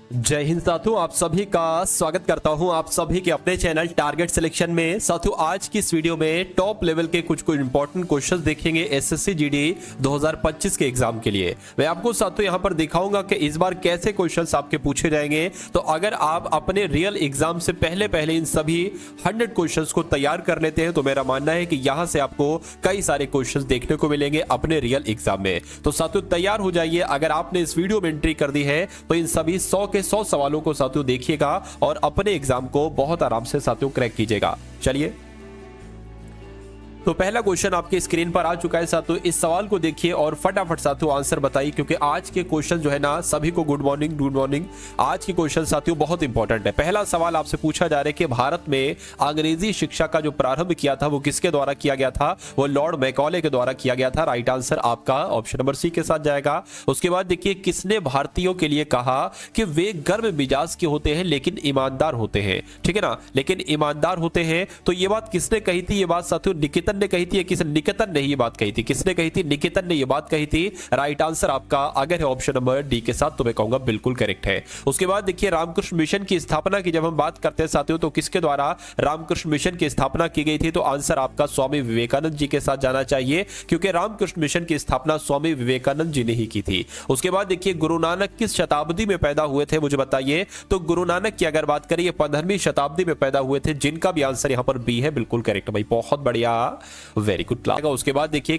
जय हिंद साथियों, आप सभी का स्वागत करता हूं आप सभी के अपने चैनल टारगेट सिलेक्शन में। साथियों, आज की इस वीडियो में टॉप लेवल के कुछ इंपॉर्टेंट क्वेश्चंस देखेंगे एसएससी जीडी 2025 के एग्जाम के लिए। मैं आपको साथियों यहां पर दिखाऊंगा कि इस बार कैसे क्वेश्चंस आपके पूछे जाएंगे। तो अगर आप अपने रियल एग्जाम से पहले इन सभी 100 क्वेश्चंस को तैयार कर लेते हैं तो मेरा मानना है कि यहां से आपको कई सारे क्वेश्चंस देखने को मिलेंगे अपने रियल एग्जाम में। तो साथियों तैयार हो जाइए। अगर आपने इस वीडियो में एंट्री कर दी है तो इन सभी 100 सवालों को साथियों देखिएगा और अपने एग्जाम को बहुत आराम से साथियों क्रैक कीजिएगा। चलिए, तो पहला क्वेश्चन आपके स्क्रीन पर आ चुका है साथियों। इस सवाल को देखिए और फटाफट साथियों आंसर बताइए, क्योंकि आज के क्वेश्चन जो है ना, सभी को गुड मॉर्निंग। आज के क्वेश्चन साथियों बहुत इंपॉर्टेंट है। पहला सवाल आपसे पूछा जा रहा है कि भारत में अंग्रेजी शिक्षा का जो प्रारंभ किया था वो किसके द्वारा किया गया था? वो लॉर्ड मैकॉले के द्वारा किया गया था। राइट आंसर आपका ऑप्शन नंबर सी के साथ जाएगा। उसके बाद देखिए, किसने भारतीयों के लिए कहा कि वे गर्म मिजाज के होते हैं लेकिन ईमानदार होते हैं? ठीक है ना, लेकिन ईमानदार होते हैं। तो ये बात किसने कही थी? ये बात साथियों निकेतन ने कही थी। किसने? निकेतन ने ये बात कही थी। किसने कही थी? निकेतन ने ये बात कही थी। राइट आंसर आपका अगर है ऑप्शन नंबर डी के साथ तो मैं कहूंगा बिल्कुल करेक्ट है। उसके बाद देखिए, रामकृष्ण मिशन की स्थापना की जब हम बात करते हैं साथियों तो किसके द्वारा रामकृष्ण मिशन की स्थापना की गई थी? तो आंसर आपका स्वामी विवेकानंद जी के साथ जाना चाहिए, क्योंकि रामकृष्ण मिशन की स्थापना स्वामी विवेकानंद जी ने ही की थी। उसके बाद देखिए, गुरु नानक किस शताब्दी में पैदा हुए थे? मुझे बताइए। तो गुरु नानक की अगर बात करें 15वीं शताब्दी में पैदा हुए थे, जिनका भी आंसर यहां पर बी है। बिल्कुल करेक्ट भाई, बहुत बढ़िया, वेरी गुड क्लास। उसके बाद देखिए,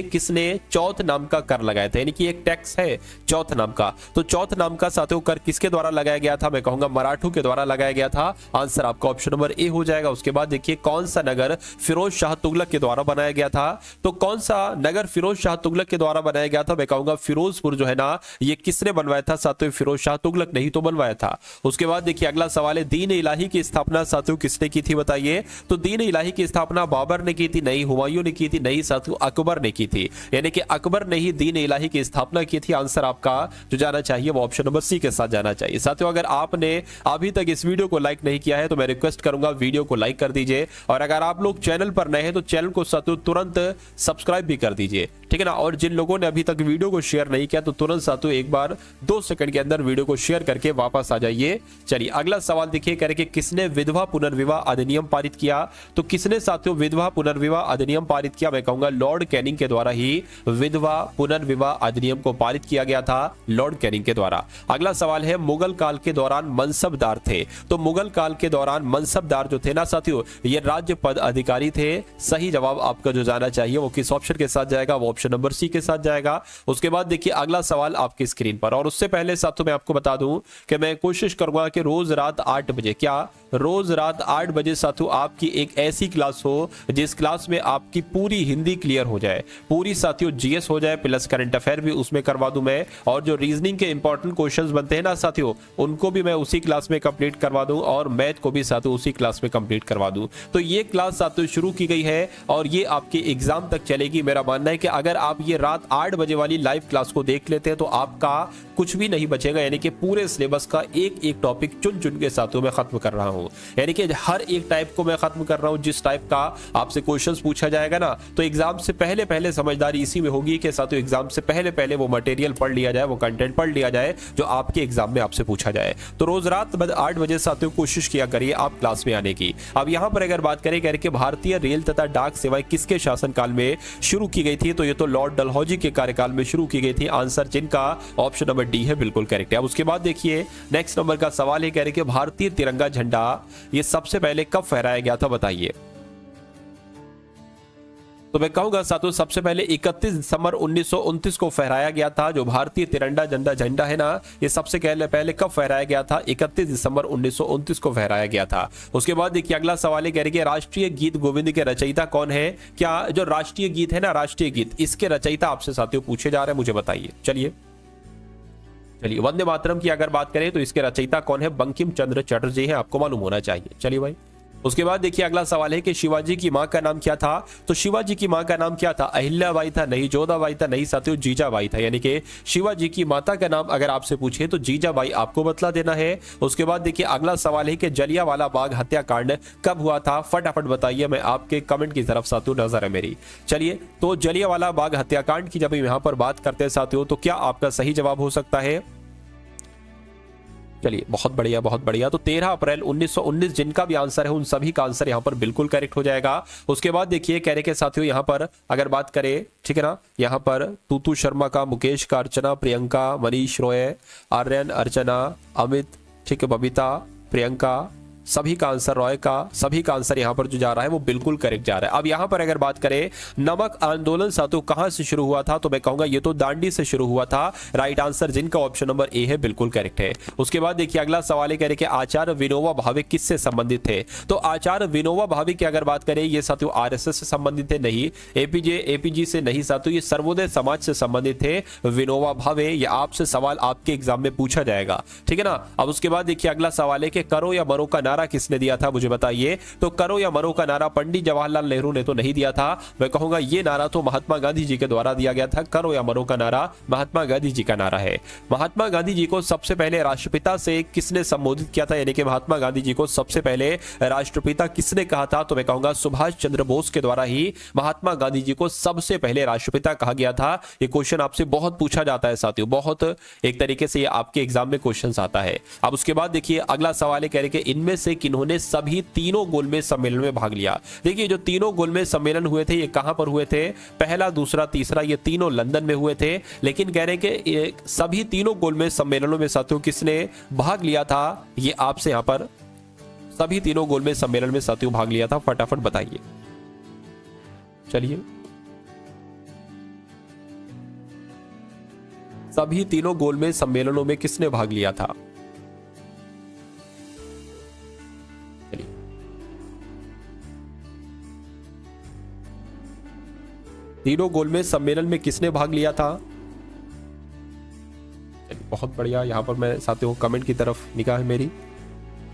किसने चौथ नाम का कर लगाया था? यानी कि एक टैक्स है चौथ नाम का। तो चौथ नाम का साथियों कर किसके द्वारा लगाया गया था? मैं कहूंगा मराठों के द्वारा लगाया गया था। आंसर आपका ऑप्शन नंबर ए हो जाएगा। उसके बाद देखिए, कौन सा नगर फिरोज शाह तुगलक के द्वारा बनाया गया था? तो कौन सा नगर फिरोज शाह तुगलक के द्वारा बनाया गया था? मैं कहूंगा फिरोजपुर जो है ना, ये किसने बनवाया था साथियों? फिरोज शाह तुगलक नहीं तो बनवाया था। उसके बाद देखिए, अगला सवाल है, दीन इलाही की स्थापना साथियों किसने की थी? बताइए। तो दीन इलाही की स्थापना बाबर ने की थी? नहीं। हुमायूं ने की थी? नहीं साथियों, अकबर ने की थी। यानी कि अकबर ने ही दीन इलाही की स्थापना की थी। आंसर आपका जो जाना चाहिए वो ऑप्शन नंबर सी के साथ जाना चाहिए। साथियों, अगर आपने अभी तक इस वीडियो को लाइक नहीं किया है तो मैं रिक्वेस्ट करूंगा वीडियो को लाइक कर दीजिए, और अगर आप लोग चैनल पर नए हैं तो चैनल को साथियों तुरंत सब्सक्राइब भी कर दीजिए, ठीक है ना। और जिन लोगों ने अभी तक वीडियो को शेयर नहीं किया तो तुरंत साथियों एक बार 2 सेकंड के अंदर वीडियो को शेयर करके वापस आ जाइए। चलिए, अगला सवाल देखिए, करके किसने विधवा पुनर्विवाह अधिनियम पारित किया? तो किसने साथियों विधवा पुनर्विवाह अधिनियम पारित किया? मैं कहूंगा लॉर्ड कैनिंग के द्वारा ही विधवा पुनर्विवाह अधिनियम को पारित किया गया था, लॉर्ड कैनिंग के द्वारा। अगला सवाल है, मुगल काल के दौरान मनसबदार थे। तो मुगल काल के दौरान मनसबदार जो थे ना साथियों, ये राज्य पद अधिकारी थे। सही जवाब आपका जो जाना चाहिए वो किस ऑप्शन के साथ जाएगा? वो ऑप्शन नंबर सी के साथ जाएगा। उसके बाद देखिए, अगला सवाल आपकी स्क्रीन पर, और उससे पहले साथियों मैं आपको बता दूं कि मैं कोशिश करूंगा कि रोज रात 8 बजे, क्या रोज रात 8 बजे साथियों आपकी एक ऐसी क्लास हो जिस क्लास में आपकी पूरी हिंदी क्लियर हो जाए, पूरी साथियों जीएस हो जाए, प्लस करंट अफेयर भी उसमें करवा दूं मैं, और जो रीजनिंग के इंपॉर्टेंट क्वेश्चंस बनते हैं ना साथियों उनको भी मैं उसी क्लास में कंप्लीट करवा दूं, और मैथ को भी साथियों उसी क्लास में कंप्लीट करवा दूं। तो ये क्लास साथियों शुरू की गई है और ये आपके एग्जाम तक चलेगी। मेरा मानना है कि अगर आप ये रात 8 बजे वाली लाइव क्लास को देख लेते हैं तो आपका कुछ भी नहीं बचेगा। यानी कि पूरे सिलेबस का एक टॉपिक चुन के साथियों मैं खत्म कर रहा हूं। यानी कि हर एक टाइप को मैं खत्म कर रहा हूं। जिस टाइप का आपसे क्वेश्चंस पूछा जाएगा ना, तो एग्जाम से पहले समझदारी इसी में होगी कि साथियों एग्जाम से पहले वो मटेरियल पढ़ लिया जाए, वो कंटेंट पढ़ लिया जाए जो आपके एग्जाम में आपसे पूछा जाए। तो रोज रात 8 बजे साथियों कोशिश किया करिए आप क्लास में आने की। अब यहां पर अगर बात करें करके भारतीय रेल तथा डाक सेवाएं किसके शासनकाल में शुरू की गई थी? तो ये तो लॉर्ड डलहौजी के कार्यकाल में शुरू की गई थी। आंसर जिनका ऑप्शन नंबर डी है, बिल्कुल करेक्ट है। अब उसके बाद देखिए, नेक्स्ट नंबर का सवाल है, कह रहे कि भारतीय तिरंगा झंडा ये सबसे पहले कब फहराया गया था? बताइए। तो मैं कहूंगा साथियों सबसे पहले 31 दिसंबर 1929 को फहराया गया था। जो भारतीय तिरंगा झंडा है ना, ये सबसे पहले कब फहराया गया था? 31 दिसंबर 1929 को फहराया गया था। उसके बाद देखिए, अगला सवाल है, कह रही है राष्ट्रीय गीत गोविंद के रचयिता कौन है? क्या जो राष्ट्रीय गीत है ना, राष्ट्रीय गीत, इसके रचयिता आपसे साथियों पूछे जा रहे हैं, मुझे बताइए। चलिए, वंदे मातरम की अगर बात करें तो इसके रचयिता कौन है? बंकिम चंद्र चटर्जी है, आपको मालूम होना चाहिए। चलिए भाई, उसके बाद देखिए अगला सवाल है कि शिवाजी की मां का नाम क्या था? तो शिवाजी की मां का नाम क्या था? अहिल्याबाई था? नहीं। जोधाबाई था? नहीं साथियों, जीजाबाई था। यानी कि शिवाजी की माता का नाम अगर आपसे पूछे तो जीजाबाई आपको बतला देना है। उसके बाद देखिए अगला सवाल है कि जलियांवाला बाग हत्याकांड कब हुआ था? फटाफट बताइए, मैं आपके कमेंट की तरफ साथियों नजर है मेरी। चलिए, तो जलियांवाला बाग हत्याकांड की जब हम यहां पर बात करते हैं साथियों, तो क्या आपका सही जवाब हो सकता है? चलिए बहुत बढ़िया बहुत बढ़िया। तो 13 अप्रैल 1919 जिनका भी आंसर है उन सभी का आंसर यहाँ पर बिल्कुल करेक्ट हो जाएगा। उसके बाद देखिए कह रहे के साथियों यहाँ पर अगर बात करें, ठीक है ना, यहाँ पर तूतू शर्मा का, मुकेश का, अर्चना, प्रियंका, मनीष रॉय, आर्यन, अर्चना, अमित, ठीक है, बबीता, प्रियंका, सभी का आंसर, रॉय का, सभी का आंसर यहाँ पर जो जा रहा है वो बिल्कुल करेक्ट जा रहा है। अब यहाँ पर अगर बात करें नमक आंदोलन साथियों कहां से शुरू हुआ था, तो मैं कहूंगा ये तो दांडी से शुरू हुआ था। राइट आंसर जिनका ऑप्शन नंबर ए है बिल्कुल करेक्ट है। उसके बाद देखिए अगला सवाल है, कह रहे कि आचार्य विनोबा भावे किससे संबंधित थे, तो आचार्य विनोबा भावे की अगर बात करें ये साथियों आरएसएस से संबंधित थे, नहीं एपीजी से नहीं साथियों, ये सर्वोदय समाज से संबंधित थे विनोबा भावे। ये आपसे सवाल आपके एग्जाम में पूछा जाएगा, ठीक है ना। अब उसके बाद देखिए अगला सवाल है कि करो या मरो का नारा किसने दिया था, मुझे बताइए। तो करो या मरो का नारा पंडित जवाहरलाल नेहरू ने तो नहीं दिया था, मैं कहूंगा ये नारा तो महात्मा गांधी जी के द्वारा दिया गया था। करो या मरो का नारा महात्मा गांधी जी का नारा है। महात्मा गांधी जी को सबसे पहले राष्ट्रपिता से किसने संबोधित किया था, यानी कि महात्मा गांधी जी को सबसे पहले राष्ट्रपिता किसने कहा था, तो मैं कहूंगा सुभाष चंद्र बोस के द्वारा ही महात्मा गांधी जी को सबसे पहले राष्ट्रपिता कहा गया था। ये क्वेश्चन आपसे बहुत पूछा जाता है साथियों, बहुत एक तरीके से ये आपके एग्जाम में क्वेश्चन आता है। अब उसके बाद देखिए अगला सवाल है, कह रहे कि इनमें से किन्होंने सभी तीनों गोलमेज सम्मेलन में भाग लिया। देखिए जो तीनों गोलमेज सम्मेलन हुए थे ये कहां पर हुए थे, पहला, दूसरा, तीसरा, ये तीनों लंदन में हुए थे। लेकिन कह रहे हैं कि सभी तीनों गोलमेज सम्मेलनों में साथियों किसने भाग लिया था, ये आपसे यहां पर सभी तीनों गोलमेज सम्मेलन में साथियों भाग लिया था, फटाफट बताइए। चलिए सभी तीनों गोलमेज सम्मेलनों में किसने भाग लिया था, तीनों गोलमेज सम्मेलन में किसने भाग लिया था। बहुत बढ़िया, यहां पर मैं साथियों कमेंट की तरफ निगाह है मेरी।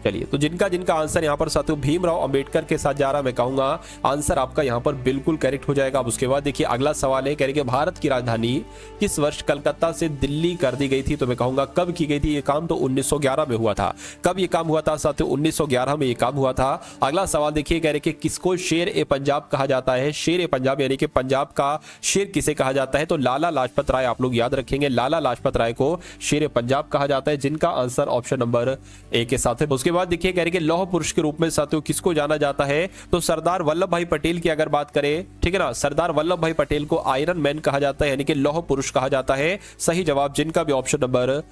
चलिए तो जिनका जिनका आंसर यहाँ पर साथियों भीमराव अंबेडकर के साथ जा रहा, मैं कहूंगा आंसर आपका यहाँ पर बिल्कुल करेक्ट हो जाएगा। अब उसके बाद देखिए अगला सवाल है, कह रहे कि भारत की राजधानी किस वर्ष कलकत्ता से दिल्ली कर दी गई थी, तो मैं कहूंगा कब की गई थी ये काम, तो 1911 में हुआ था। कब ये काम हुआ था साथियों, 1911 में ये काम हुआ था। अगला सवाल देखिए, कह रहे कि किसको शेर ए पंजाब कहा जाता है, शेर ए पंजाब यानी कि पंजाब का शेर किसे कहा जाता है, तो लाला लाजपत राय, आप लोग याद रखेंगे लाला लाजपत राय को शेर ए पंजाब कहा जाता है, जिनका आंसर ऑप्शन नंबर ए के साथ है। उसके बाद देखिए कह रहे कि लौह पुरुष के रूप में साथियों किसको जाना जाता है, तो सरदार वल्लभ भाई पटेल की अगर बात करें, ठीक है ना, सरदार वल्लभ भाई पटेल को आयरन मैन कहा जाता है, यानी कि लौह पुरुष कहा जाता है। सही जवाब जिनका भी ऑप्शन नंबर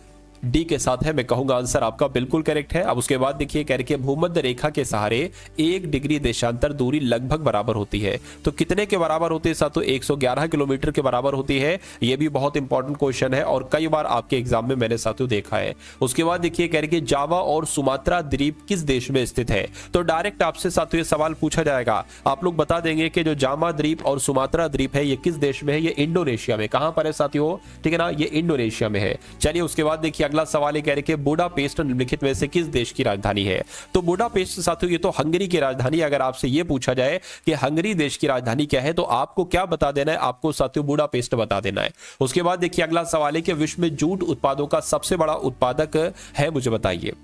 डी के साथ है, मैं कहूंगा आंसर आपका बिल्कुल करेक्ट है। अब उसके बाद देखिए कह रहे कि भूमध्य रेखा के सहारे 1 डिग्री देशांतर दूरी लगभग बराबर होती है, तो कितने के बराबर होती है साथियों, 111 किलोमीटर के बराबर होती है। यह भी बहुत इंपॉर्टेंट क्वेश्चन है और कई बार आपके एग्जाम में मैंने साथियों देखा है। उसके बाद देखिए कह रहे कि जावा और सुमात्रा द्वीप किस देश में स्थित है, तो डायरेक्ट आपसे साथियों ये सवाल पूछा जाएगा, आप लोग बता देंगे कि जो जावा द्वीप और सुमात्रा द्वीप है ये किस देश में है, ये इंडोनेशिया में। कहां पर है साथियों, ठीक है ना, ये इंडोनेशिया में है। चलिए उसके बाद देखिए अगला सवाल है, कह रहे कि बुडापेस्ट निम्नलिखित में से किस देश की राजधानी है, तो बुडापेस्ट साथियों ये तो हंगरी की राजधानी। अगर आपसे ये पूछा जाए कि हंगरी देश की राजधानी क्या है, तो आपको क्या बता देना है, आपको साथियों बुडापेस्ट बता देना है। उसके बाद देखिए अगला सवाल है कि विश्व में जूट उत्पादों का सबसे बड़ा उत्पादक है, मुझे बताइए।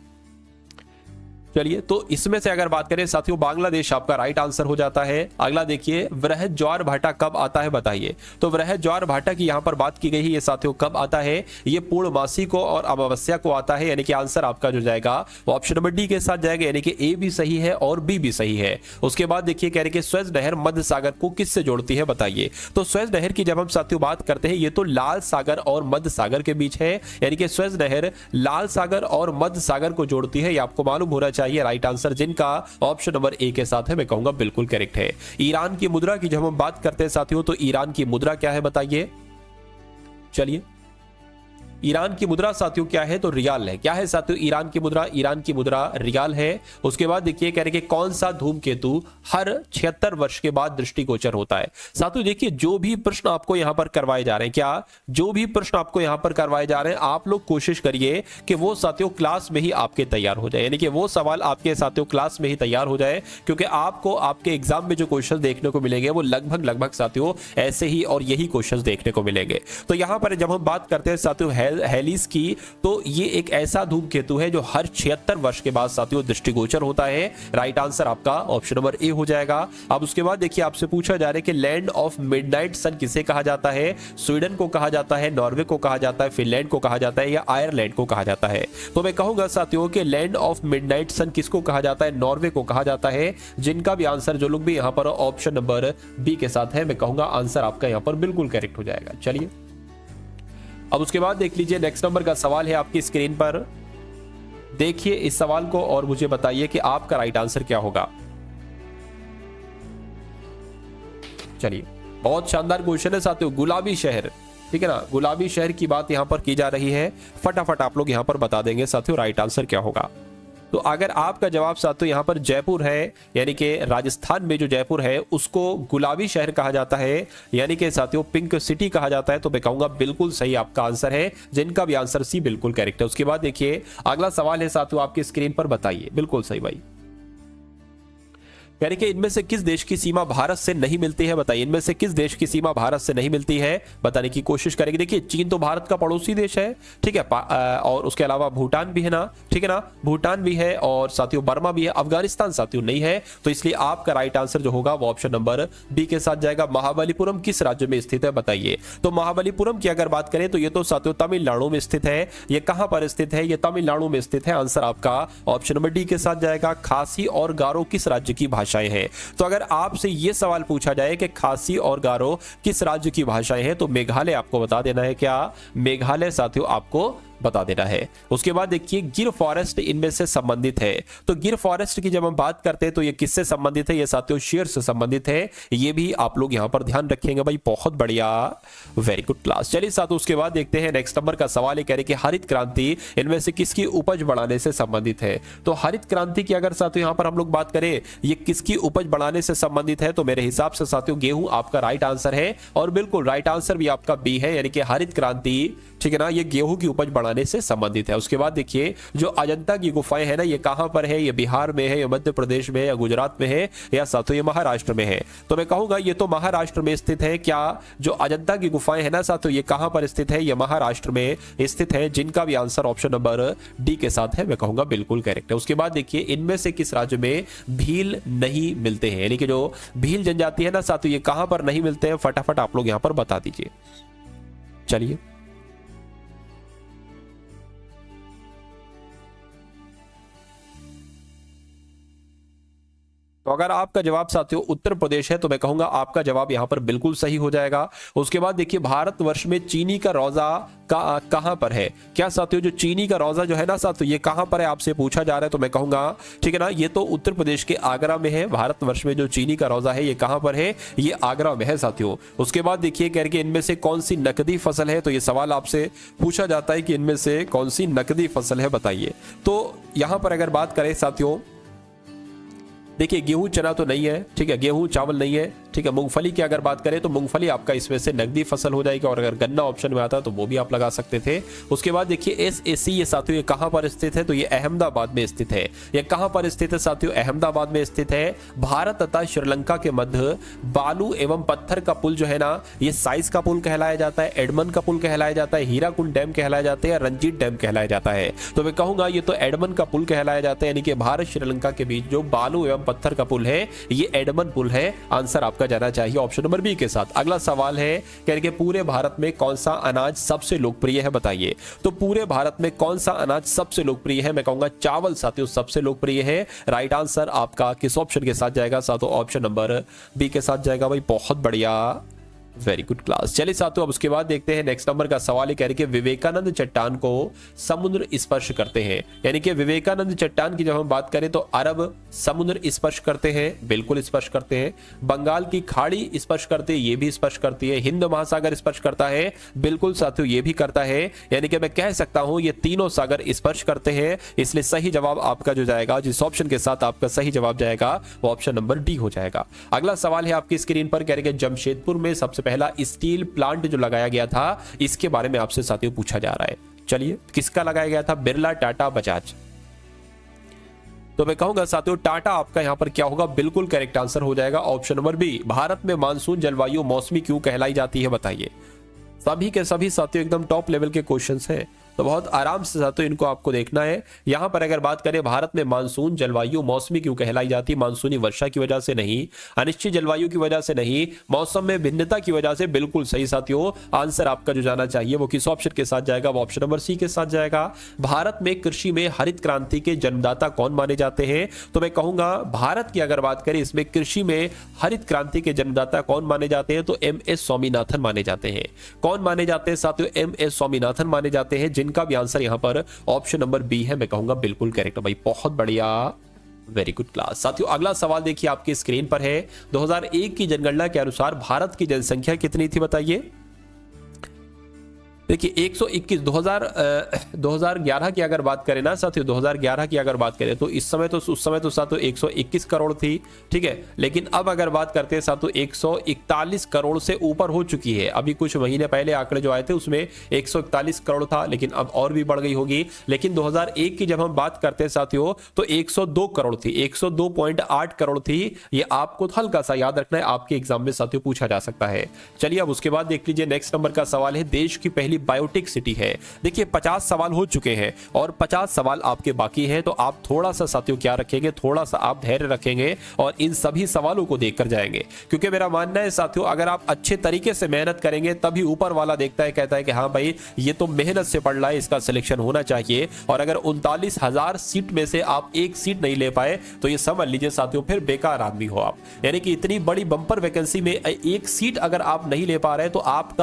चलिए तो इसमें से अगर बात करें साथियों बांग्लादेश आपका राइट आंसर हो जाता है। अगला देखिए वृहद ज्वार भाटा कब आता है, बताइए। तो वृहद ज्वार भाटा की यहां पर बात की गई है, ये साथियों कब आता है, ये पूर्णमासी को और अमावस्या को आता है, यानी कि आंसर आपका जो जाएगा वो ऑप्शन नंबर डी के साथ जाएगा, यानी कि ए भी सही है और बी भी सही है। उसके बाद देखिए कह रहे कि स्वेज नहर मध्य सागर को किससे जोड़ती है, बताइए। तो स्वेज नहर की जब हम साथियों बात करते हैं, ये तो लाल सागर और मध्य सागर के बीच है, यानी कि स्वेज नहर लाल सागर और मध्य सागर को जोड़ती है, ये आपको मालूम होना चाहिए। राइट आंसर जिनका ऑप्शन नंबर ए के साथ है, मैं कहूंगा बिल्कुल करेक्ट है। ईरान की मुद्रा की जब हम बात करते हैं साथियों, तो ईरान की मुद्रा क्या है, बताइए। चलिए ईरान की मुद्रा साथियों क्या है, तो रियाल है। क्या है साथियों ईरान की मुद्रा, ईरान की मुद्रा रियाल है। उसके बाद देखिए कह रहे कि कौन सा धूमकेतु हर 76 वर्ष के बाद दृष्टिगोचर होता है। साथियों देखिए जो भी प्रश्न आपको यहां पर करवाए जा रहे हैं, क्या जो भी प्रश्न आपको यहां पर करवाए जा रहे हैं, आप लोग कोशिश करिए कि वो साथियों क्लास में ही आपके तैयार हो जाए, यानी कि वो सवाल आपके साथियों क्लास में ही तैयार हो जाए, क्योंकि आपको आपके एग्जाम में जो क्वेश्चन देखने को मिलेंगे वो लगभग साथियों ऐसे ही और यही क्वेश्चन देखने को मिलेंगे। तो यहां पर जब हम बात करते हैं साथियों हेलिस की, तो ये एक ऐसा धूमकेतु है जो हर 76 वर्ष के बाद साथियों दृष्टिगोचर होता है। राइट आंसर आपका ऑप्शन नंबर ए हो जाएगा। अब उसके बाद देखिए आपसे पूछा जा रहा है कि लैंड ऑफ मिडनाइट सन किसे कहा जाता है? स्वीडन को कहा जाता है, नॉर्वे को कहा जाता है, फिनलैंड को कहा जाता है या आयरलैंड को कहा जाता है? तो मैं कहूंगा साथियों कि लैंड ऑफ मिडनाइट सन किसको कहा जाता है? नॉर्वे को कहा जाता है। जिनका भी आंसर जो लोग भी यहां पर ऑप्शन नंबर बी के साथ है, मैं कहूंगा आंसर आपका यहां पर बिल्कुल करेक्ट हो जाएगा। चलिए अब उसके बाद देख लीजिए नेक्स्ट नंबर का सवाल है आपकी स्क्रीन पर। देखिए इस सवाल को और मुझे बताइए कि आपका राइट आंसर क्या होगा। चलिए बहुत शानदार क्वेश्चन है साथियों। गुलाबी शहर, ठीक है ना, गुलाबी शहर की बात यहां पर की जा रही है। फटाफट आप लोग यहां पर बता देंगे साथियों राइट आंसर क्या होगा। तो अगर आपका जवाब साथियों यहां पर जयपुर है, यानी कि राजस्थान में जो जयपुर है उसको गुलाबी शहर कहा जाता है, यानी कि साथियों पिंक सिटी कहा जाता है, तो मैं कहूंगा बिल्कुल सही आपका आंसर है। जिनका भी आंसर सी बिल्कुल करेक्ट है। उसके बाद देखिए अगला सवाल है साथियों आपकी स्क्रीन पर, बताइए। बिल्कुल सही भाई। यानी कि इनमें से किस देश की सीमा भारत से नहीं मिलती है? बताइए इनमें से किस देश की सीमा भारत से नहीं मिलती है, बताने की कोशिश करेंगे। देखिए चीन तो भारत का पड़ोसी देश है, ठीक है, और उसके अलावा भूटान भी है ना, ठीक है ना, भूटान भी है और साथियों बर्मा भी है। अफगानिस्तान साथियों नहीं है, तो इसलिए आपका राइट आंसर जो होगा वो ऑप्शन नंबर बी के साथ जाएगा। महाबलीपुरम किस राज्य में स्थित है? बताइए। तो महाबलीपुरम की अगर बात करें तो ये तो साथियों तमिलनाडु में स्थित है। ये कहां पर स्थित है? ये तमिलनाडु में स्थित है। आंसर आपका ऑप्शन नंबर डी के साथ जाएगा। खासी और गारो किस राज्य की भाषाएं हैं? तो अगर आपसे यह सवाल पूछा जाए कि खासी और गारो किस राज्य की भाषाएं हैं, तो मेघालय आपको बता देना है। क्या? मेघालय साथियों आपको बता देना है। उसके बाद देखिए गिर फॉरेस्ट इनमें से संबंधित है। तो गिर फॉरेस्ट की जब हम बात करते हैं तो ये किससे संबंधित है? ये साथियों शेर से संबंधित है। ये भी आप लोग यहां पर ध्यान रखेंगे भाई। बहुत बढ़िया, वेरी गुड क्लास। चलिए साथियों उसके बाद देखते हैं नेक्स्ट नंबर का सवाल है, कह रहे कि हरित क्रांति इनमें से किसकी उपज बढ़ाने से संबंधित है? तो हरित क्रांति की अगर साथियों यहां पर हम लोग बात करें ये किसकी उपज बढ़ाने से संबंधित है, तो मेरे हिसाब से साथियों गेहूं आपका राइट आंसर है। और बिल्कुल राइट आंसर भी आपका बी है, यानी कि हरित क्रांति, ठीक है ना, ये गेहूं की उपज बढ़ाने से संबंधित है। उसके बाद देखिए जो अजंता की गुफाएं है ना, ये कहां पर है? ये बिहार में है, या मध्य प्रदेश में है, या गुजरात में है, या साथियों ये महाराष्ट्र में है? तो मैं कहूंगा ये तो महाराष्ट्र में स्थित है। क्या जो अजंता की गुफाएं है ना साथियों, ये कहां पर स्थित है? ये महाराष्ट्र में स्थित है। जिनका भी आंसर ऑप्शन नंबर डी के साथ है, मैं कहूंगा बिल्कुल करेक्ट है। उसके बाद देखिए इनमें से किस राज्य में भील नहीं मिलते हैं? यानी कि जो भील जनजाति है ना साथियों, ये कहां पर नहीं मिलते हैं? फटाफट आप लोग यहां पर बता दीजिए। चलिए तो अगर आपका जवाब साथियों उत्तर प्रदेश है, तो मैं कहूंगा आपका जवाब यहां पर बिल्कुल सही हो जाएगा। उसके बाद देखिए भारतवर्ष में चीनी का रोजा कहां पर है? क्या साथियों जो चीनी का रोजा जो है ना साथियों, ये कहां पर है आपसे पूछा जा रहा है, तो मैं कहूंगा ठीक है ना, ये तो उत्तर प्रदेश के आगरा में है। भारतवर्ष में जो चीनी का रोजा है ये कहां पर है? ये आगरा में है साथियों। उसके बाद देखिए कह के इनमें से कौन सी नकदी फसल है? तो ये सवाल आपसे पूछा जाता है कि इनमें से कौन सी नकदी फसल है, बताइए। तो यहां पर अगर बात करें साथियों, देखिए गेहूं चना तो नहीं है, ठीक है, गेहूं चावल नहीं है, ठीक है। मूंगफली की अगर बात करें तो मूंगफली आपका इसमें से नकदी फसल हो जाएगी, और अगर गन्ना ऑप्शन में आता तो वो भी आप लगा सकते थे। उसके बाद देखिए SAC ये साथियों ये कहां पर स्थित है? तो ये अहमदाबाद में स्थित है। ये कहां पर स्थित है साथियों? अहमदाबाद में स्थित है। भारत तथा श्रीलंका के मध्य बालू एवं पत्थर का पुल जो है ना, ये साइज का पुल कहलाया जाता है, एडमन का पुल कहलाया जाता है, हीराकुंड डैम कहलाया जाता है, या रंजीत डैम कहलाया जाता है? तो मैं कहूंगा ये तो एडमन का पुल कहलाया जाता है, यानी कि भारत श्रीलंका के बीच जो बालू एवं पत्थर का पुल है ये एडमन पुल है। आंसर आपका जाना चाहिए ऑप्शन नंबर बी के साथ। अगला सवाल है कह के पूरे भारत में कौन सा अनाज सबसे लोकप्रिय है, बताइए। तो पूरे भारत में कौन सा अनाज सबसे लोकप्रिय है? मैं कहूंगा चावल साथियों सबसे लोकप्रिय है। राइट आंसर आपका किस ऑप्शन के साथ जाएगा? साथियों ऑप्शन नंबर बी के साथ जाएगा भाई। बहुत बढ़िया, वेरी गुड क्लास। चलिए साथियों अब उसके बाद देखते हैं नेक्स्ट नंबर का सवाल है, कह रहे कि विवेकानंद चट्टान को समुद्र स्पर्श करते हैं। यानी कि विवेकानंद चट्टान की जब हम बात करें तो अरब समुद्र स्पर्श करते हैं, बिल्कुल स्पर्श करते हैं। बंगाल की खाड़ी स्पर्श करते हैं, ये भी स्पर्श करती है। हिंद महासागर स्पर्श करता है, बिल्कुल साथियों ये भी करता है। यानी कि मैं कह सकता हूं ये तीनों सागर स्पर्श करते हैं। इसलिए सही जवाब आपका जो जाएगा, जिस ऑप्शन के साथ आपका सही जवाब जाएगा वो ऑप्शन नंबर डी हो जाएगा। अगला सवाल है आपकी स्क्रीन पर, कह रहे कि जमशेदपुर में सबसे पहला स्टील प्लांट जो लगाया गया था इसके बारे में आपसे साथियों पूछा जा रहा है। चलिए किसका लगाया गया था? बिरला, टाटा, बजाज। तो मैं कहूंगा साथियों टाटा आपका यहां पर क्या होगा? बिल्कुल करेक्ट आंसर हो जाएगा ऑप्शन नंबर बी। भारत में मानसून जलवायु मौसमी क्यों कहलाई जाती है, बताइए। सभी के सभी साथियों एकदम टॉप लेवल के क्वेश्चंस हैं, तो बहुत आराम से साथियों इनको आपको देखना है। यहां पर अगर बात करें भारत में मानसून जलवायु मौसमी क्यों कहलाई जाती है, मानसूनी वर्षा की वजह से नहीं, अनिश्चित जलवायु की वजह से नहीं, मौसम में भिन्नता की वजह से। बिल्कुल सही साथियों, आंसर आपका जो जाना चाहिए वो किस ऑप्शन के साथ जाएगा, वो ऑप्शन नंबर सी के साथ जाएगा। भारत में कृषि में हरित क्रांति के जन्मदाता कौन माने जाते हैं, तो मैं कहूंगा भारत की अगर बात करें इसमें कृषि में हरित क्रांति के जन्मदाता कौन माने जाते हैं, तो एम.एस. स्वामीनाथन माने जाते हैं। कौन माने जाते हैं साथियों, एम.एस. स्वामीनाथन माने जाते हैं, जिनका भी आंसर यहां पर ऑप्शन नंबर बी है। मैं कहूंगा बिल्कुल करेक्ट भाई, बहुत बढ़िया, वेरी गुड क्लास। साथियों अगला सवाल देखिए आपकी स्क्रीन पर है। 2001 की जनगणना के अनुसार भारत की जनसंख्या कितनी थी बताइए। देखिए 121, 2011 की अगर बात करें ना साथियों, 2011 की अगर बात करें तो उस समय तो साथियों 121 करोड़ थी, ठीक है। लेकिन अब अगर बात करते हैं साथियों 141 करोड़ से ऊपर हो चुकी है। अभी कुछ महीने पहले आंकड़े जो आए थे उसमें 141 करोड़ था, लेकिन अब और भी बढ़ गई होगी। लेकिन 2001 की जब हम बात करते हैं साथियों तो 102 करोड़ थी, 102.8 करोड़ थी। ये आपको हल्का सा याद रखना है, आपके एग्जाम में साथियों पूछा जा सकता है। चलिए अब उसके बाद देख लीजिए, नेक्स्ट नंबर का सवाल है, देश की पहली बायोटिक सिटी है। देखिए 50 सवाल हो चुके हैं और 50 सवाल आपके बाकी हैं, तो आप थोड़ा सा साथियों क्या रखेंगे, थोड़ा सा आप धैर्य रखेंगे और इन सभी सवालों को देखकर जाएंगे। क्योंकि मेरा मानना है साथियों अगर आप अच्छे तरीके से मेहनत करेंगे तभी ऊपर वाला देखता है, कहता है कि हाँ भाई ये तो मेहनत से पढ़ रहा है, इसका सिलेक्शन होना चाहिए। और अगर 39,000 सीट में से आप एक सीट नहीं ले पाए तो ये समझ लीजिए साथियों फिर बेकार आदमी हो आप। यानी कि इतनी बड़ी बंपर वैकेंसी में एक सीट अगर आप नहीं ले पा रहे तो आप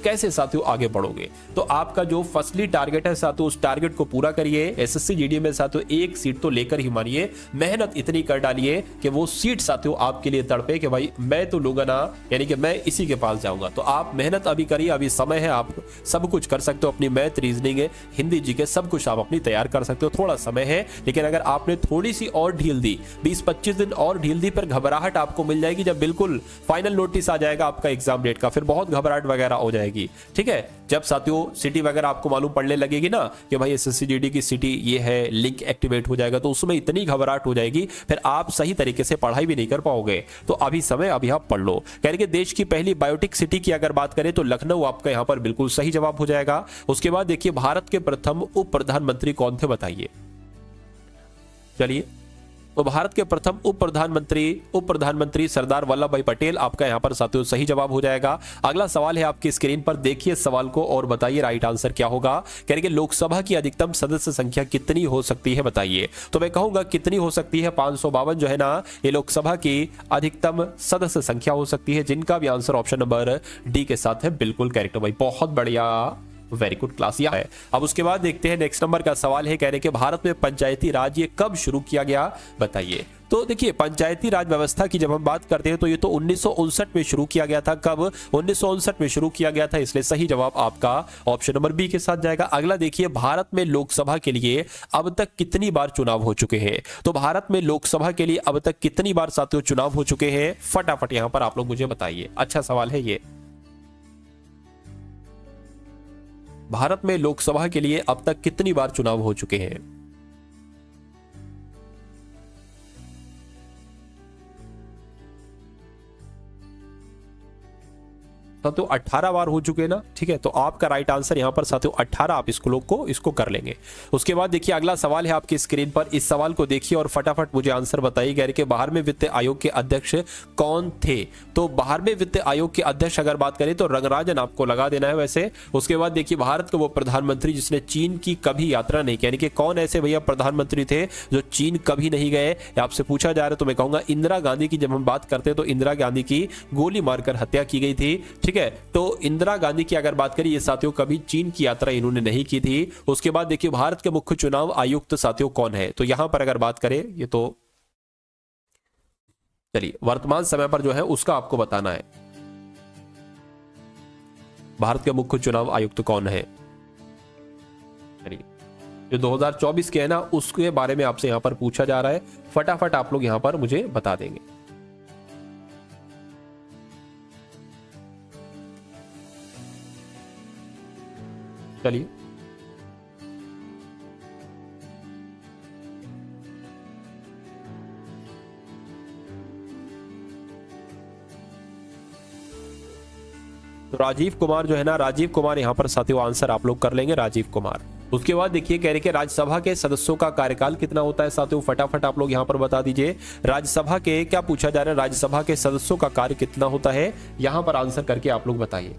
कैसे साथियों आगे बढ़ोगे। तो आपका जो फर्स्टली टारगेट है साथियों उस टारगेट को पूरा करिए। एसएससी जीडी में साथियों एक सीट तो लेकर ही मानिए, मेहनत इतनी कर डालिए कि वो सीट साथियों आपके लिए तड़पे कि भाई मैं तो लूंगा ना, यानी कि मैं इसी के पास जाऊंगा। तो आप मेहनत अभी करिए, अभी समय है, आप सब कुछ कर सकते हो। अपनी मैथ, रीजनिंग, हिंदी, जीके सब कुछ आप अपनी तैयार कर सकते हो, थोड़ा समय है। लेकिन अगर आपने थोड़ी सी और ढील दी, 20-25 दिन और ढील दी, फिर घबराहट आपको मिल जाएगी जब बिल्कुल फाइनल नोटिस आ जाएगा आपका एग्जाम डेट का, फिर बहुत घबराहट वगैरह हो जाएगी, ठीक है। जब साथियों सिटी वगैरह आपको मालूम पड़ने लगेगी ना कि भाई एसएससी जीडी की सिटी ये है, लिंक एक्टिवेट हो जाएगा, तो उसमें इतनी घबराहट हो जाएगी फिर आप सही तरीके से पढ़ाई भी नहीं कर पाओगे। तो अभी समय, अभी आप पढ़ लो। कह रहे कि देश की पहली बायोटिक सिटी की अगर बात करें तो लखनऊ आपका यहां पर बिल्कुल सही जवाब हो जाएगा। उसके बाद देखिए भारत के प्रथम उप प्रधानमंत्री कौन थे बताइए। चलिए तो भारत के प्रथम उप प्रधानमंत्री सरदार वल्लभ भाई पटेल आपका यहां पर साथियों सही जवाब हो जाएगा। अगला सवाल है आपकी स्क्रीन पर, देखिए सवाल को और बताइए राइट आंसर क्या होगा। कह रहे कि लोकसभा की अधिकतम सदस्य संख्या कितनी हो सकती है बताइए। तो मैं कहूंगा कितनी हो सकती है, 552 जो है ना, ये लोकसभा की अधिकतम सदस्य संख्या हो सकती है, जिनका भी आंसर ऑप्शन नंबर डी के साथ है, बिल्कुल करेक्ट भाई, बहुत बढ़िया, वेरी गुड क्लास यह है। अब उसके बाद देखते हैं नेक्स्ट नंबर का सवाल है, कह रहे कि भारत में पंचायती राज ये कब शुरू किया गया बताइए। तो देखिए पंचायती राज व्यवस्था की जब हम बात करते हैं तो ये तो 1959 में शुरू किया गया था। कब? 1959 में शुरू किया गया था, इसलिए सही जवाब आपका ऑप्शन नंबर बी के साथ जाएगा। अगला देखिए भारत में लोकसभा के लिए अब तक कितनी बार चुनाव हो चुके हैं। तो भारत में लोकसभा के लिए अब तक कितनी बार साथियों चुनाव हो चुके हैं, फटाफट यहां पर आप लोग मुझे बताइए। अच्छा सवाल है ये। भारत में लोकसभा के लिए अब तक कितनी बार चुनाव हो चुके हैं? साथियों 18 बार हो चुके हैं ना, ठीक है। तो आपका राइट आंसर यहां पर साथियों 18, आप इसको कर लेंगे। उसके बाद देखिए अगला सवाल है आपकी स्क्रीन पर, इस सवाल को देखिए और फटाफट मुझे आंसर बताइए। कह रहे कि 12वें वित्त आयोग के अध्यक्ष कौन थे। तो 12वें वित्त आयोग के अध्यक्ष अगर बात करें तो रंगराजन आपको लगा देना है वैसे। उसके बाद देखिए भारत के वो प्रधानमंत्री जिसने चीन की कभी यात्रा नहीं की, यानी कि कौन ऐसे भैया प्रधानमंत्री थे जो चीन कभी नहीं गए, आपसे पूछा जा रहा है। तो मैं कहूंगा इंदिरा गांधी की जब हम बात करते हैं तो इंदिरा गांधी की गोली मारकर हत्या की गई थी, ठीक है। तो इंदिरा गांधी की अगर बात करें, ये साथियों कभी चीन की यात्रा इन्होंने नहीं की थी। उसके बाद देखिए भारत के मुख्य चुनाव आयुक्त साथियों कौन है। तो यहां पर अगर बात करें, ये तो चलिए वर्तमान समय पर जो है उसका आपको बताना है, भारत के मुख्य चुनाव आयुक्त कौन है। चलिए जो 2024 के है ना उसके बारे में आपसे यहां पर पूछा जा रहा है, फटाफट आप लोग यहां पर मुझे बता देंगे। चलिए तो राजीव कुमार जो है ना, राजीव कुमार यहाँ पर साथियों आंसर आप लोग कर लेंगे, राजीव कुमार। उसके बाद देखिए कह रहे कि राज्यसभा के सदस्यों का कार्यकाल कितना होता है साथियों, फटाफट आप लोग यहाँ पर बता दीजिए। राज्यसभा के, क्या पूछा जा रहा है, राज्यसभा के सदस्यों का कार्य कितना होता है, यहाँ पर आंसर करके आप लोग बताइए।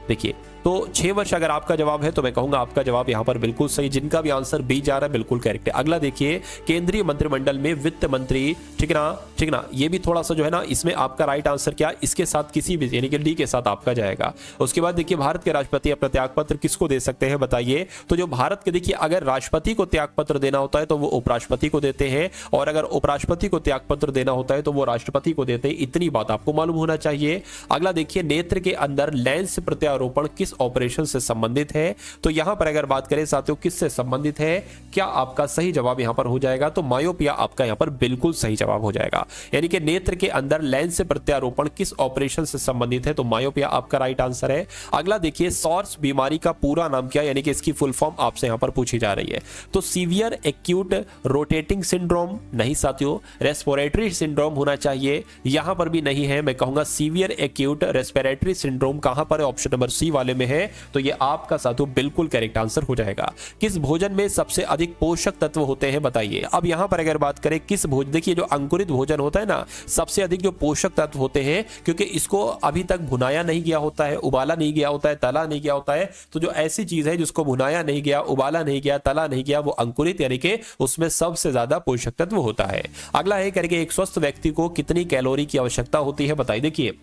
देखिए तो 6 वर्ष अगर आपका जवाब है तो मैं कहूंगा आपका जवाब यहां पर बिल्कुल सही, जिनका भी आंसर बी जा रहा है बिल्कुल करेक्ट है। अगला देखिए, केंद्रीय मंत्रिमंडल में वित्त मंत्री, ठीक है ना, ये भी थोड़ा सा जो है ना, इसमें आपका राइट आंसर क्या, इसके साथ किसी भी यानी कि डी के साथ आपका जाएगा। उसके बाद देखिए, भारत के राष्ट्रपति अपना त्यागपत्र किसको दे सकते हैं बताइए। तो जो भारत के, देखिए अगर राष्ट्रपति को त्यागपत्र देना होता है तो वो उपराष्ट्रपति को देते हैं, और अगर उपराष्ट्रपति को त्यागपत्र देना होता है तो वो राष्ट्रपति को देते हैं। इतनी बात आपको मालूम होना चाहिए। अगला देखिए, नेत्र के अंदर लेंस प्रत्यारोपण किस ऑपरेशन से संबंधित है। तो यहां पर अगर बात करें साथियों किससे संबंधित है, क्या आपका सही जवाब यहां पर हो जाएगा, तो मायोपिया आपका यहां पर बिल्कुल सही जवाब हो जाएगा। यानी कि नेत्र के अंदर लेंस प्रत्यारोपण किस ऑपरेशन से संबंधित है, तो मायोपिया आपका राइट आंसर है। अगला देखिए, सॉर्स बीमारी का पूरा नाम क्या, यानी कि इसकी फुल फॉर्म आपसे यहां पर पूछी जा रही है। तो सीवियर एक्यूट रोटेटिंग सिंड्रोम नहीं साथियों, रेस्पिरेटरी सिंड्रोम होना चाहिए, यहां पर भी नहीं है। मैं कहूंगा सीवियर एक्यूट रेस्पिरेटरी सिंड्रोम कहां पर है, ऑप्शन नंबर सी वाले में है, तो ये आपका साथियों बिल्कुल करेक्ट आंसर हो जाएगा। किस भोजन में सबसे अधिक पोषक तत्व होते हैं बताइए। अब यहां पर अगर बात करें किस भोजन, देखिए जो अंकुरित भोजन होता है ना, सबसे अधिक जो पोषक तत्व होते हैं, क्योंकि इसको अभी तक भुनाया नहीं गया होता है, उबाला नहीं गया होता है, तला नहीं गया होता है, तो जो ऐसी चीज है जिसको भुनाया नहीं गया, उबाला नहीं गया, तला नहीं गया, वो अंकुरित यानी कि उसमें सबसे ज्यादा पोषक तत्व होता है। अगला है करके, एक स्वस्थ व्यक्ति को कितनी कैलोरी की आवश्यकता होती है बताइए। देखिए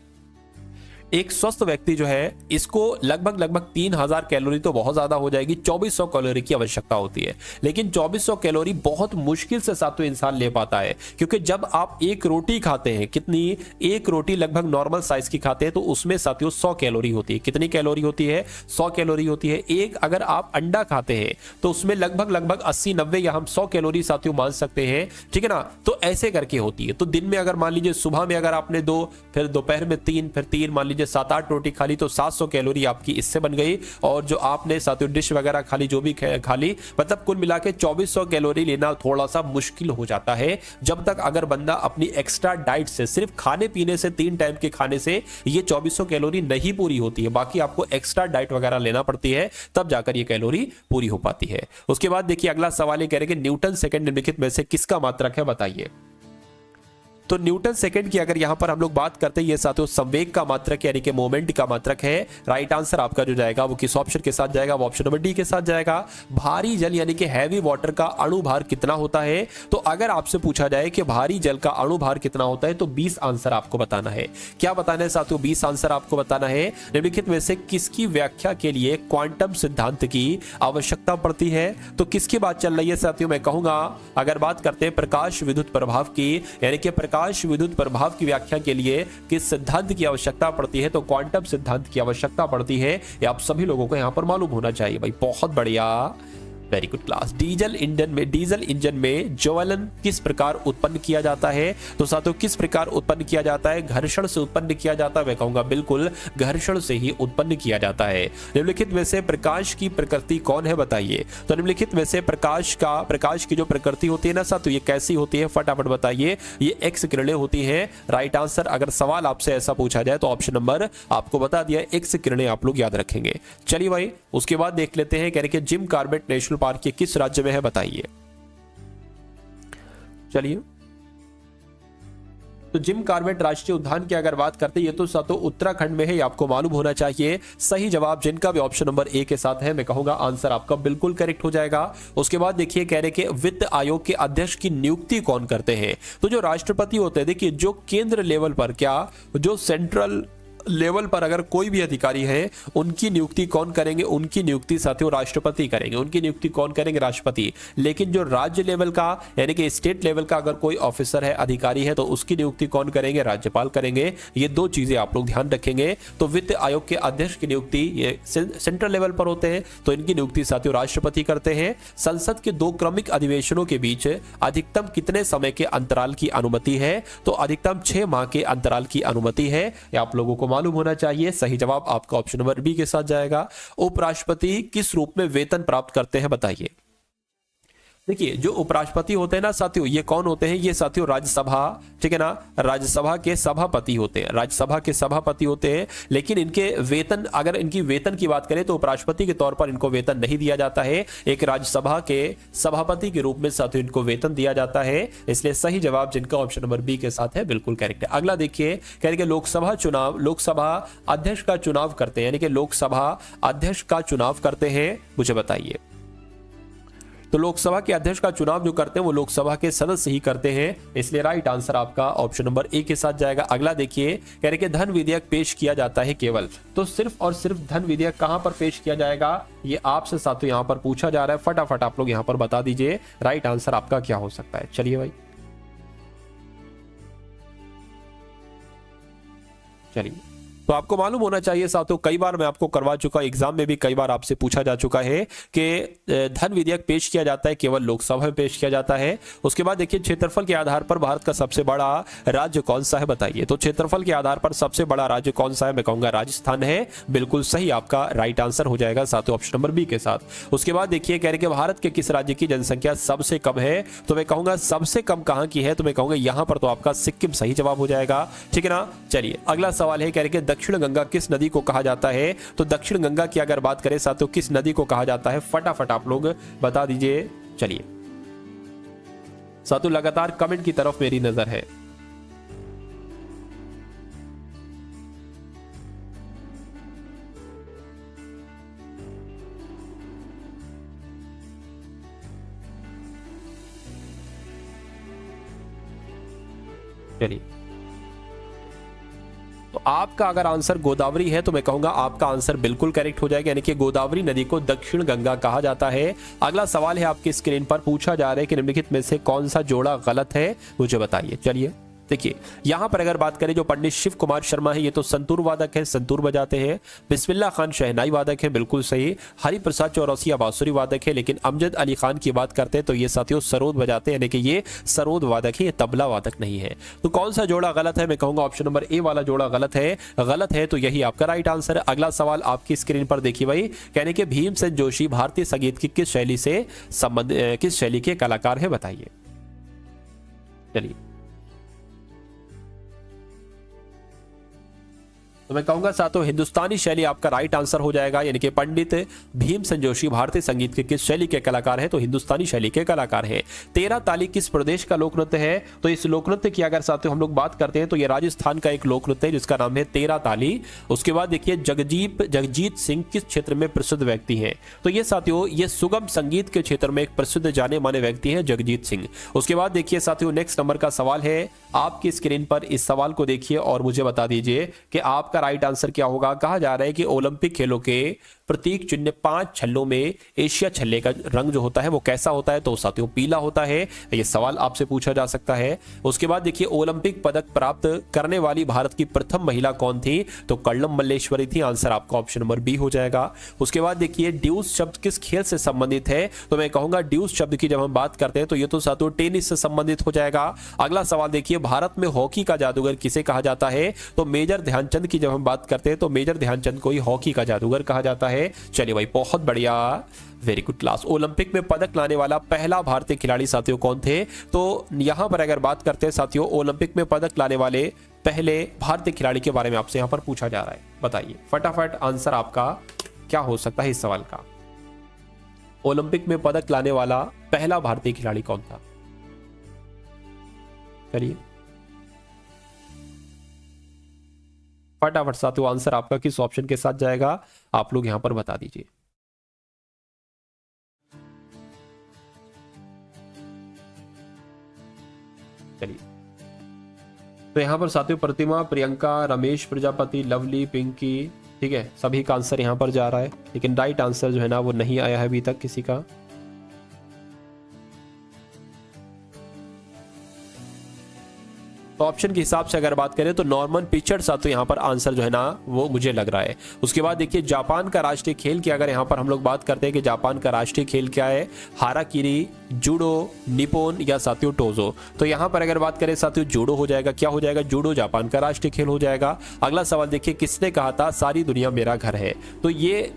एक स्वस्थ व्यक्ति जो है, इसको लगभग 3000 कैलोरी तो बहुत ज्यादा हो जाएगी, 2400 कैलोरी की आवश्यकता होती है। लेकिन 2400 कैलोरी बहुत मुश्किल से सातों इंसान ले पाता है, क्योंकि जब आप एक रोटी खाते हैं, कितनी, एक रोटी लगभग नॉर्मल साइज की खाते हैं, तो उसमें साथियों 100 कैलोरी होती है। कितनी कैलोरी होती है, 100 कैलोरी होती है। एक अगर आप अंडा खाते हैं तो उसमें लगभग 80-90 या हम 100 कैलोरी साथियों मान सकते हैं, ठीक है ना। तो ऐसे करके होती है। तो दिन में अगर मान लीजिए सुबह में अगर आपने 2, फिर दोपहर में 3, फिर 3 मान लीजिए 7-8 रोटी खा ली, तो 700 कैलोरी आपकी इससे बन गई। और जो आपने साथियों डिश वगैरह खा ली, जो भी खा ली, मतलब कुल मिला के 2400 कैलोरी लेना थोड़ा सा मुश्किल हो जाता है, जब तक अगर बंदा अपनी एक्स्ट्रा डाइट से, सिर्फ खाने पीने से, 3 टाइम के खाने से ये 2400 कैलोरी नहीं पूरी होती है। बाकी आपको एक्स्ट्रा डाइट वगैरह लेना पड़ती है, तब जाकर ये कैलोरी पूरी हो पाती है। उसके बाद देखिए अगला सवाल ये कह रहे हैं कि न्यूटन सेकंड निम्नलिखित में से किसका मात्रक है बताइए। तो न्यूटन सेकंड की अगर यहां पर हम लोग बात करते हैं, ये साथियों संवेग का मात्रक यानी कि मोमेंट का मात्रक है। राइट आंसर आपका जो जाएगा वो किस ऑप्शन के साथ जाएगा, वो ऑप्शन नंबर डी के साथ जाएगा। भारी जल यानी कि हैवी वाटर का अणु भार कितना होता है, तो अगर आपसे पूछा जाए कि भारी जल का अणु भार कितना होता है, तो 20 आंसर आपको बताना है। क्या बताना है साथियों, 20 आंसर आपको बताना है। निम्नलिखित में से किसकी व्याख्या के लिए क्वांटम सिद्धांत की आवश्यकता पड़ती है, तो किसकी बात चल रही है साथियों। मैं कहूंगा अगर बात करते हैं प्रकाश विद्युत प्रभाव की, यानी कि प्रकाश विद्युत प्रभाव की व्याख्या के लिए किस सिद्धांत की आवश्यकता पड़ती है, तो क्वांटम सिद्धांत की आवश्यकता पड़ती है। ये आप सभी लोगों को यहां पर मालूम होना चाहिए भाई। बहुत बढ़िया, very good class. Diesel engine में ज्वलन किस प्रकार उत्पन्न किया जाता है, तो साथियों किस प्रकार उत्पन्न किया जाता है, घर्षण से उत्पन्न किया जाता है। मैं कहूंगा बिल्कुल घर्षण से ही उत्पन्न किया जाता है। निम्नलिखित में से प्रकाश की प्रकृति कौन है बताइए। तो निम्नलिखित में से प्रकाश की जो प्रकृति होती है ना साथियों, ये कैसी होती है फटाफट बताइए। ये एक्स किरणें होती है। राइट आंसर अगर सवाल आपसे ऐसा पूछा जाए तो ऑप्शन नंबर आपको बता दिया, एक्स किरणें आप लोग याद रखेंगे। चलिए भाई उसके बाद देख लेते हैं, कह रहे कि जिम कॉर्बेट नेशनल पार्क के किस राज्य में है बताइए। चलिए तो जिम कॉर्बेट राष्ट्रीय उद्यान की अगर बात करते हैं, ये तो सातों उत्तराखंड में है, ये आपको मालूम होना चाहिए। सही जवाब जिनका भी ऑप्शन नंबर ए के साथ है, मैं कहूंगा आंसर आपका बिल्कुल करेक्ट हो जाएगा। उसके बाद देखिए कह रहे कि वित्त आयोग के अध्यक्ष की नियुक्ति कौन करते हैं, तो जो राष्ट्रपति होते हैं। देखिए जो केंद्र लेवल पर, क्या जो सेंट्रल लेवल पर अगर कोई भी अधिकारी है, उनकी नियुक्ति कौन करेंगे, उनकी नियुक्ति साथियों राष्ट्रपति करेंगे। उनकी नियुक्ति कौन करेंगे, राष्ट्रपति। लेकिन जो राज्य लेवल का यानी कि स्टेट लेवल का अगर कोई ऑफिसर है, अधिकारी है, तो उसकी नियुक्ति कौन करेंगे, राज्यपाल करेंगे। ये 2 चीजें आप लोग ध्यान रखेंगे। तो वित्त आयोग के अध्यक्ष की नियुक्ति ये सेंट्रल लेवल पर होते हैं, तो इनकी नियुक्ति साथियों राष्ट्रपति करते हैं। संसद के 2 क्रमिक अधिवेशनों के बीच अधिकतम कितने समय के अंतराल की अनुमति है, तो अधिकतम 6 माह के अंतराल की अनुमति है। ये आप लोगों को मालूम होना चाहिए। सही जवाब आपका ऑप्शन नंबर बी के साथ जाएगा। उपराष्ट्रपति किस रूप में वेतन प्राप्त करते हैं बताइए। देखिए जो उपराष्ट्रपति होते हैं ना साथियों, ये कौन होते हैं? ये साथियों राज्यसभा, ठीक है ना, राज्यसभा के सभापति होते हैं, राज्यसभा के सभापति होते हैं। लेकिन इनके वेतन, अगर इनकी वेतन की बात करें तो उपराष्ट्रपति के तौर पर इनको वेतन नहीं दिया जाता है, एक राज्यसभा के सभापति के रूप में साथियों इनको वेतन दिया जाता है। इसलिए सही जवाब जिनका ऑप्शन नंबर बी के साथ है बिल्कुल करेक्ट है। अगला देखिए, कह रहे कि लोकसभा चुनाव, लोकसभा अध्यक्ष का चुनाव करते हैं, यानी कि लोकसभा अध्यक्ष का चुनाव करते हैं, मुझे बताइए। तो लोकसभा के अध्यक्ष का चुनाव जो करते हैं वो लोकसभा के सदस्य ही करते हैं, इसलिए राइट आंसर आपका ऑप्शन नंबर ए के साथ जाएगा। अगला देखिए, कह रहे कि धन विधेयक पेश किया जाता है केवल, तो सिर्फ और सिर्फ धन विधेयक कहां पर पेश किया जाएगा, ये आपसे साथियों यहां पर पूछा जा रहा है। फटाफट आप लोग यहां पर बता दीजिए राइट आंसर आपका क्या हो सकता है। चलिए भाई, चलिए, तो आपको मालूम होना चाहिए साथियों, कई बार मैं आपको करवा चुका, एग्जाम में भी कई बार आपसे पूछा जा चुका है कि धन विधेयक पेश किया जाता है केवल लोकसभा में पेश किया जाता है। उसके बाद देखिए, क्षेत्रफल के आधार पर भारत का सबसे बड़ा राज्य कौन सा है, बताइए। तो क्षेत्रफल के आधार पर सबसे बड़ा राज्य कौन सा है, मैं कहूंगा राजस्थान है, बिल्कुल सही आपका राइट आंसर हो जाएगा साथियों ऑप्शन नंबर बी के साथ। उसके बाद देखिए, कह रहे कि भारत के किस राज्य की जनसंख्या सबसे कम है, तो मैं कहूंगा सबसे कम कहां की है, तो मैं कहूंगा यहां पर तो आपका सिक्किम सही जवाब हो जाएगा, ठीक है ना। चलिए अगला सवाल है, कह रहे कि दक्षिण गंगा किस नदी को कहा जाता है, तो दक्षिण गंगा की अगर बात करें साथियों किस नदी को कहा जाता है, फटाफट आप लोग बता दीजिए। चलिए साथियों, लगातार कमेंट की तरफ मेरी नजर है। चलिए, तो आपका अगर आंसर गोदावरी है तो मैं कहूंगा आपका आंसर बिल्कुल करेक्ट हो जाएगा, यानी कि गोदावरी नदी को दक्षिण गंगा कहा जाता है। अगला सवाल है आपकी स्क्रीन पर, पूछा जा रहा है कि निम्नलिखित में से कौन सा जोड़ा गलत है, मुझे बताइए। चलिए देखिए, यहां पर अगर बात करें जो पंडित शिव कुमार शर्मा है ये तो संतूर वादक है, संतूर बजाते हैं। बिस्मिल्लाह खान शहनाई वादक है, बिल्कुल सही। हरि प्रसाद चौरसिया बांसुरी वादक है। लेकिन अमजद अली खान की बात करते हैं तो ये साथियों सरोद बजाते हैं, यानी कि ये सरोद वादक है, ये तबला वादक नहीं है। तो कौन सा जोड़ा गलत है, मैं कहूंगा ऑप्शन नंबर ए वाला जोड़ा गलत है। गलत है तो यही आपका राइट आंसर है। अगला सवाल आपकी स्क्रीन पर देखिए भाई, कहने के भीमसेन जोशी भारतीय संगीत की किस शैली से संबंधित, किस शैली के कलाकार है, बताइए। चलिए, तो मैं कहूंगा साथियों हिंदुस्तानी शैली आपका राइट आंसर हो जाएगा, यानी कि पंडित भीमसेन जोशी भारतीय संगीत के किस शैली के कलाकार है, तो हिंदुस्तानी शैली के कलाकार है। 13 ताली किस प्रदेश का लोक नृत्य है, तो इस लोक नृत्य की अगर साथियों हम लोग बात करते हैं तो ये राजस्थान का एक लोक नृत्य है जिसका नाम है 13 ताली। उसके बाद देखिए, जगजीत सिंह किस क्षेत्र में प्रसिद्ध व्यक्ति है, तो ये साथियों ये सुगम संगीत के क्षेत्र में एक प्रसिद्ध जाने माने व्यक्ति है जगजीत सिंह। उसके बाद देखिए साथियों, नेक्स्ट नंबर का सवाल है आपकी स्क्रीन पर, इस सवाल को देखिए और मुझे बता दीजिए कि आपका राइट आंसर क्या होगा। कहा जा रहा है कि ओलंपिक खेलों के प्रतीक चिन्ह 5 छल्लों में एशिया छल्ले का रंग जो होता है वो कैसा होता है, तो साथियों पीला होता है। ये सवाल आपसे पूछा जा सकता है। उसके बाद देखिए, ओलंपिक पदक प्राप्त करने वाली भारत की प्रथम महिला कौन थी, तो कर्णम मल्लेश्वरी थी। आंसर आपका ऑप्शन नंबर बी हो जाएगा। उसके बाद देखिए, ड्यूस शब्द किस खेल से संबंधित है, तो मैं कहूंगा ड्यूस शब्द की जब हम बात करते हैं तो ये तो साथियों टेनिस से संबंधित हो जाएगा। अगला सवाल देखिए, भारत में हॉकी का जादूगर किसे कहा जाता है, तो मेजर ध्यानचंद की जब हम बात करते हैं तो मेजर ध्यानचंद को ही हॉकी का जादूगर कहा जाता है। चलिए भाई, बहुत बढ़िया, वेरी गुड क्लास। ओलंपिक में पदक लाने वाला पहला भारतीय खिलाड़ी साथियों कौन थे, तो यहां पर अगर बात करते हैं साथियों ओलंपिक में पदक लाने वाले पहले भारतीय खिलाड़ी के बारे में आपसे यहां पर पूछा जा रहा है, बताइए फटाफट आंसर आपका क्या हो सकता है इस सवाल का। ओलंपिक में पदक लाने वाला पहला भारतीय खिलाड़ी कौन था, चलिए फटाफट साथियों आंसर आपका किस ऑप्शन के साथ जाएगा आप लोग यहां पर बता दीजिए। चलिए, तो यहां पर साथियों प्रतिमा, प्रियंका, रमेश प्रजापति, लवली, पिंकी, ठीक है, सभी का आंसर यहां पर जा रहा है, लेकिन राइट आंसर जो है ना वो नहीं आया है अभी तक किसी का। तो ऑप्शन के हिसाब से अगर बात करें तो नॉर्मन पिचर्ड साथियों यहाँ पर आंसर जो है ना वो मुझे लग रहा है। उसके बाद देखिए, जापान का राष्ट्रीय खेल की अगर यहाँ पर हम लोग बात करते हैं कि जापान का राष्ट्रीय खेल क्या है, हाराकीरी, जूडो, निपोन या साथियों टोजो, तो यहाँ पर अगर बात करें साथियों जूडो हो जाएगा। क्या हो जाएगा, जूडो जापान का राष्ट्रीय खेल हो जाएगा। अगला सवाल देखिए, किसने कहा था सारी दुनिया मेरा घर है, तो ये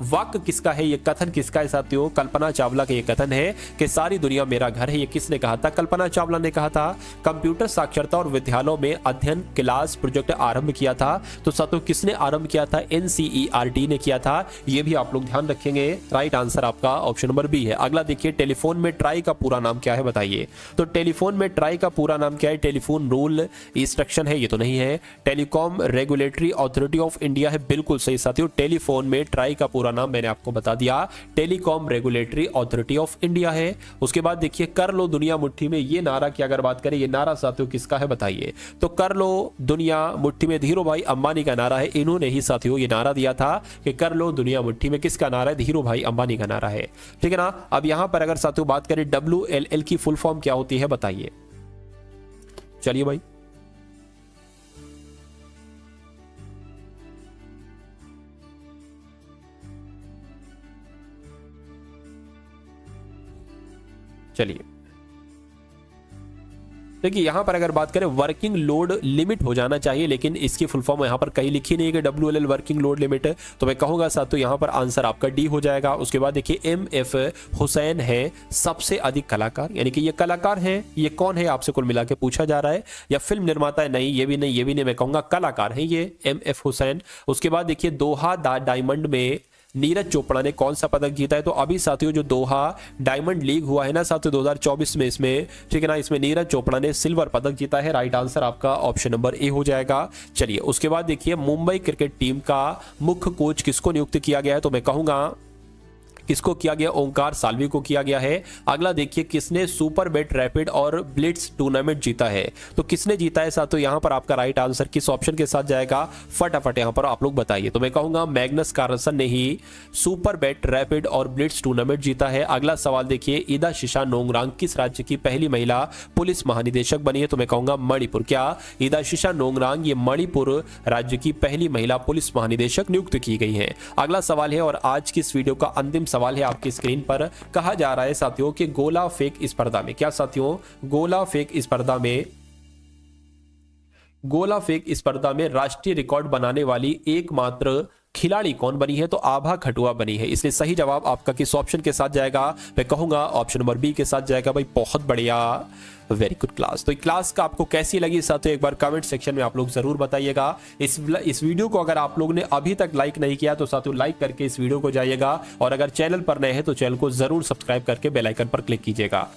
वाक्य किसका है, ये कथन किसका है साथियों? कल्पना चावला का ये कथन है कि सारी दुनिया मेरा घर है। ये किसने कहा था? कल्पना चावला ने कहा था। कंप्यूटर साक्षरता और विद्यालयों में अध्ययन क्लास प्रोजेक्ट आरंभ किया था, तो साथियों किसने आरंभ किया था? NCERT ने किया था। ये भी आप लोग ध्यान रखेंगे। राइट आंसर आपका ऑप्शन नंबर बी है। अगला देखिए, टेलीफोन में ट्राई का पूरा नाम क्या है बताइए? तो टेलीफोन में ट्राई का पूरा नाम क्या है? टेलीफोन रूल इंस्ट्रक्शन है, ये तो नहीं है। Telecom regulatory authority of India है, बिल्कुल सही साथियों। टेलीफोन में ट्राई का पूरा नाम मैंने आपको बता दिया, telecom regulatory authority of India है। उसके बाद देखिए, कर लो दुनिया मुट्ठी में, ये नारा की अगर बात करें, ये नारा साथियों किसका है बताइए? तो कर लो दुनिया मुट्ठी में धीरू भाई अंबानी का नारा है। इन्होंने ही साथियों ये नारा दिया था कि कर लो दुनिया मुट्ठी में। किसका नारा है? धीरू भाई अंबानी का नारा है, ठीक है ना। अब यहां पर अगर साथियों बात करें, WLL की फुल फॉर्म क्या होती है बताइए? चलिए भाई, चलिए देखिए, यहां पर अगर बात करें, वर्किंग लोड लिमिट हो जाना चाहिए, लेकिन इसकी फुल फॉर्म यहां पर कहीं लिखी नहीं है कि WLL वर्किंग लोड लिमिट है, तो मैं कहूंगा साथियों यहां पर आंसर आपका डी हो जाएगा। उसके बाद देखिए, MF हुसैन है सबसे अधिक कलाकार, यानी कि ये कलाकार हैं। ये कौन है आपसे कुल मिला के पूछा जा रहा है, या फिल्म निर्माता है? नहीं, ये भी नहीं, ये भी नहीं, मैं कहूंगा कलाकार है ये MF हुसैन। उसके बाद देखिए, दोहा डायमंड में नीरज चोपड़ा ने कौन सा पदक जीता है? तो अभी साथियों जो दोहा डायमंड लीग हुआ है ना साथियों 2024 में, इसमें ठीक है ना, इसमें नीरज चोपड़ा ने सिल्वर पदक जीता है। राइट आंसर आपका ऑप्शन नंबर ए हो जाएगा। चलिए, उसके बाद देखिए, मुंबई क्रिकेट टीम का मुख्य कोच किसको नियुक्त किया गया है? तो मैं कहूंगा किसको किया गया? ओंकार साल्वी को किया गया है। अगला देखिए, किसने सुपर बेट रैपिड और ब्लिट्स टूर्नामेंट जीता है? तो किसने जीता है साथियों? यहां पर आपका राइट आंसर किस ऑप्शन के साथ जाएगा? फटाफट यहां पर आप लोग बताइए। तो मैं कहूंगा मैग्नस कार्लसन ने ही सुपर बेट रैपिड और ब्लिट्स टूर्नामेंट जीता है। अगला सवाल देखिए, ईदा शिशा नोंगरांग किस राज्य की पहली महिला पुलिस महानिदेशक बनी है? तो मैं कहूंगा मणिपुर। क्या ईदा शिशा नोंगरांग ये मणिपुर राज्य की पहली महिला पुलिस महानिदेशक नियुक्त की गई है। अगला सवाल है, और आज की इस वीडियो का अंतिम सवाल है आपकी स्क्रीन पर। कहा जा रहा है साथियों कि गोला फेंक स्पर्धा में, क्या साथियों? गोला फेंक स्पर्धा में राष्ट्रीय रिकॉर्ड बनाने वाली एकमात्र खिलाड़ी कौन बनी है? तो आभा खटुआ बनी है। इसलिए सही जवाब आपका किस ऑप्शन के साथ जाएगा? मैं कहूंगा ऑप्शन नंबर बी के साथ जाएगा। भाई बहुत बढ़िया, वेरी गुड क्लास। तो क्लास का आपको कैसी लगी साथियों, एक बार कमेंट सेक्शन में आप लोग जरूर बताइएगा। इस वीडियो को अगर आप लोग ने अभी तक लाइक नहीं किया तो साथियों लाइक करके इस वीडियो को जाइएगा, और अगर चैनल पर नए हैं तो चैनल को जरूर सब्सक्राइब करके बेल आइकन पर क्लिक कीजिएगा।